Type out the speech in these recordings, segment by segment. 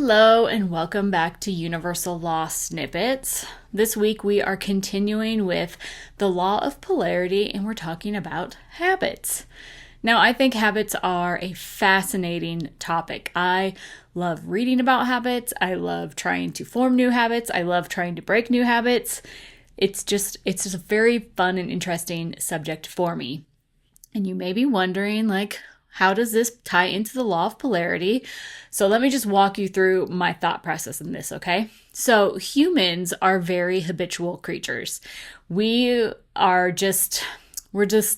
Hello and welcome back to Universal Law Snippets. This week we are continuing with the Law of Polarity and we're talking about habits. Now, I think habits are a fascinating topic. I love reading about habits. I love trying to form new habits. I love trying to break new habits. It's just a very fun and interesting subject for me. And you may be wondering, how does this tie into the law of polarity? So let me just walk you through my thought process in this, okay? So humans are very habitual creatures. We're just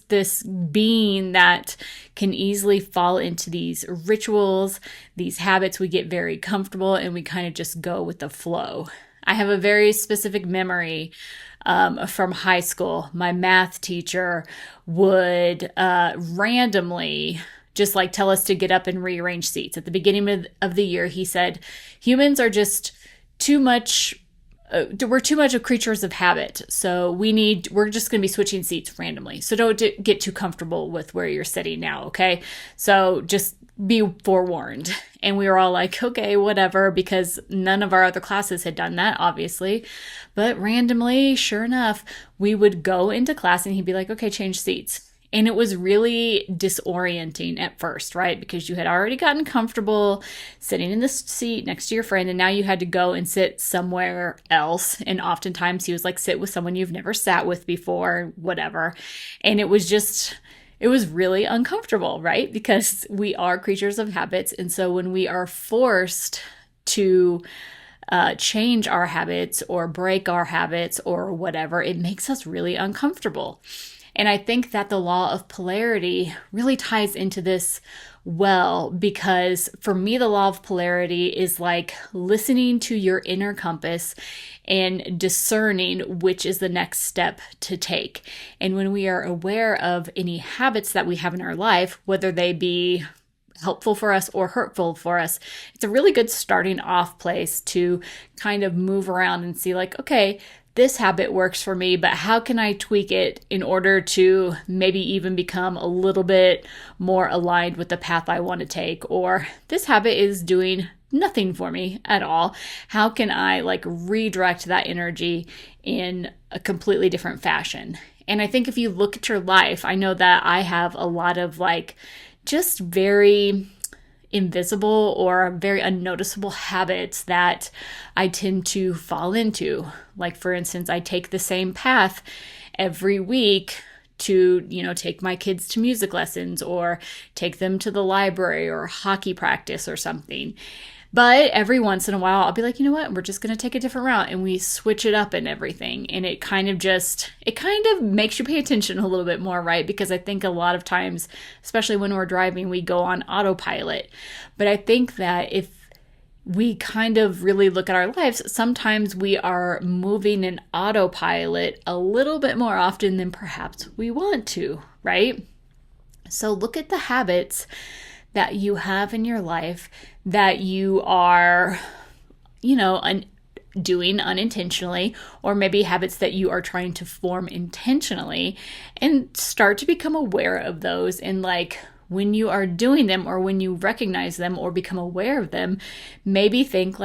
this being that can easily fall into these rituals, these habits. We get very comfortable and we kind of just go with the flow. I have a very specific memory from high school. My math teacher would randomly just tell us to get up and rearrange seats. At the beginning of the year, he said, humans are just too much, we're too much of creatures of habit. So we're just going to be switching seats randomly. So don't get too comfortable with where you're sitting now, okay? So just be forewarned. And we were all like, okay, whatever, because none of our other classes had done that, obviously. But randomly, sure enough, we would go into class and he'd be like, okay, change seats. And it was really disorienting at first, right? Because you had already gotten comfortable sitting in the seat next to your friend, and now you had to go and sit somewhere else. And oftentimes he was like, sit with someone you've never sat with before, whatever. And it was really uncomfortable, right? Because we are creatures of habits. And so when we are forced to change our habits or break our habits or whatever, it makes us really uncomfortable. And I think that the law of polarity really ties into this well, because for me, the law of polarity is like listening to your inner compass and discerning which is the next step to take. And when we are aware of any habits that we have in our life, whether they be helpful for us or hurtful for us, it's a really good starting off place to kind of move around and see okay, this habit works for me, but how can I tweak it in order to maybe even become a little bit more aligned with the path I want to take? Or this habit is doing nothing for me at all. How can I redirect that energy in a completely different fashion? And I think if you look at your life, I know that I have a lot of just very invisible or very unnoticeable habits that I tend to fall into. For instance, I take the same path every week to, take my kids to music lessons or take them to the library or hockey practice or something. But every once in a while, I'll be like, you know what, we're just going to take a different route, and we switch it up and everything. And it kind of makes you pay attention a little bit more, right? Because I think a lot of times, especially when we're driving, we go on autopilot. But I think that if we kind of really look at our lives, sometimes we are moving in autopilot a little bit more often than perhaps we want to, right? So look at the habits that you have in your life that you are, doing unintentionally, or maybe habits that you are trying to form intentionally, and start to become aware of those. And when you are doing them, or when you recognize them or become aware of them, maybe think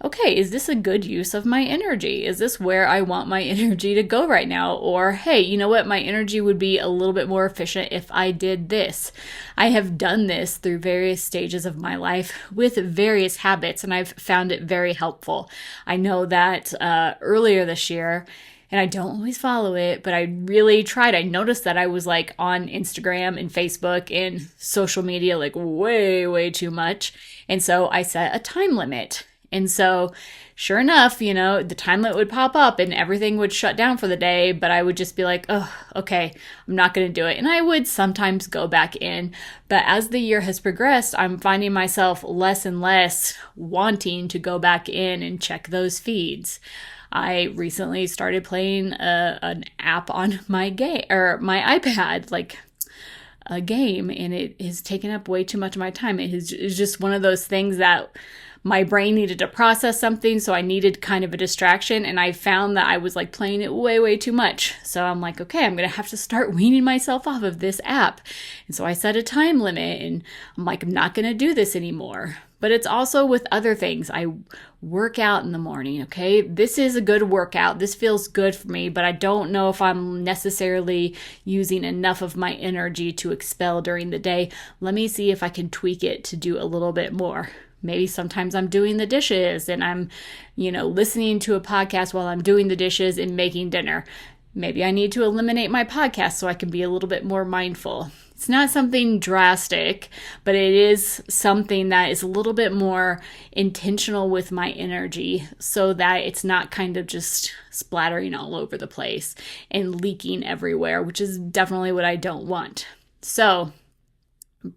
okay, is this a good use of my energy? Is this where I want my energy to go right now? Or, hey, you know what? My energy would be a little bit more efficient if I did this. I have done this through various stages of my life with various habits, and I've found it very helpful. I know that earlier this year, and I don't always follow it, but I really tried. I noticed that I was on Instagram and Facebook and social media way, way too much. And so I set a time limit. And so sure enough, the time limit would pop up and everything would shut down for the day, but I would just be oh, okay, I'm not going to do it. And I would sometimes go back in. But as the year has progressed, I'm finding myself less and less wanting to go back in and check those feeds. I recently started playing an app on my my iPad, a game, and it has taken up way too much of my time. It's just one of those things that my brain needed to process something, so I needed kind of a distraction, and I found that I was like playing it way too much. So I'm like, okay, I'm gonna have to start weaning myself off of this app. And so I set a time limit, and I'm like, I'm not gonna do this anymore. But it's also with other things. I work out in the morning, okay? This is a good workout. This feels good for me, but I don't know if I'm necessarily using enough of my energy to expel during the day. Let me see if I can tweak it to do a little bit more. Maybe sometimes I'm doing the dishes and I'm, listening to a podcast while I'm doing the dishes and making dinner. Maybe I need to eliminate my podcast so I can be a little bit more mindful. It's not something drastic, but it is something that is a little bit more intentional with my energy so that it's not kind of just splattering all over the place and leaking everywhere, which is definitely what I don't want. So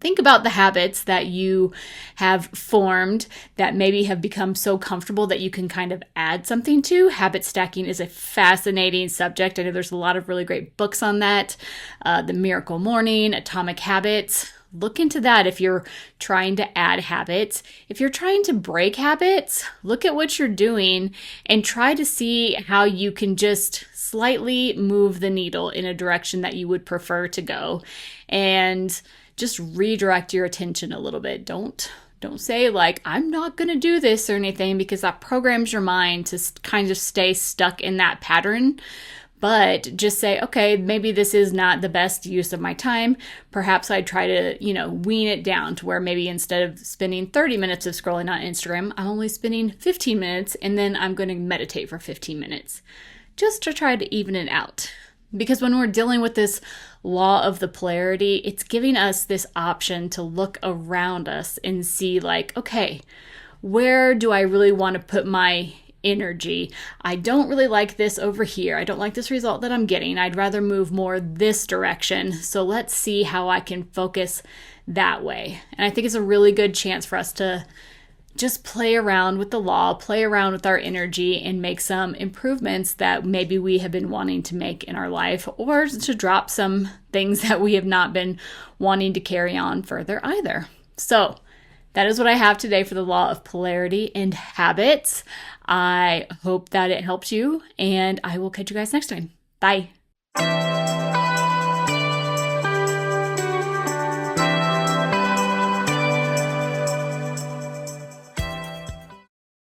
think about the habits that you have formed that maybe have become so comfortable that you can kind of add something to. Habit stacking is a fascinating subject. I know there's a lot of really great books on that. The Miracle Morning, Atomic Habits. Look into that if you're trying to add habits. If you're trying to break habits, look at what you're doing and try to see how you can just slightly move the needle in a direction that you would prefer to go. And just redirect your attention a little bit. Don't say like, I'm not going to do this or anything, because that programs your mind to kind of stay stuck in that pattern. But just say, okay, maybe this is not the best use of my time. Perhaps I try to, wean it down to where maybe instead of spending 30 minutes of scrolling on Instagram, I'm only spending 15 minutes, and then I'm going to meditate for 15 minutes just to try to even it out. Because when we're dealing with this law of the polarity, it's giving us this option to look around us and see like, okay, where do I really want to put my energy? I don't really like this over here. I don't like this result that I'm getting. I'd rather move more this direction. So let's see how I can focus that way. And I think it's a really good chance for us to just play around with the law, play around with our energy, and make some improvements that maybe we have been wanting to make in our life, or to drop some things that we have not been wanting to carry on further either. So that is what I have today for the law of polarity and habits. I hope that it helped you, and I will catch you guys next time. Bye.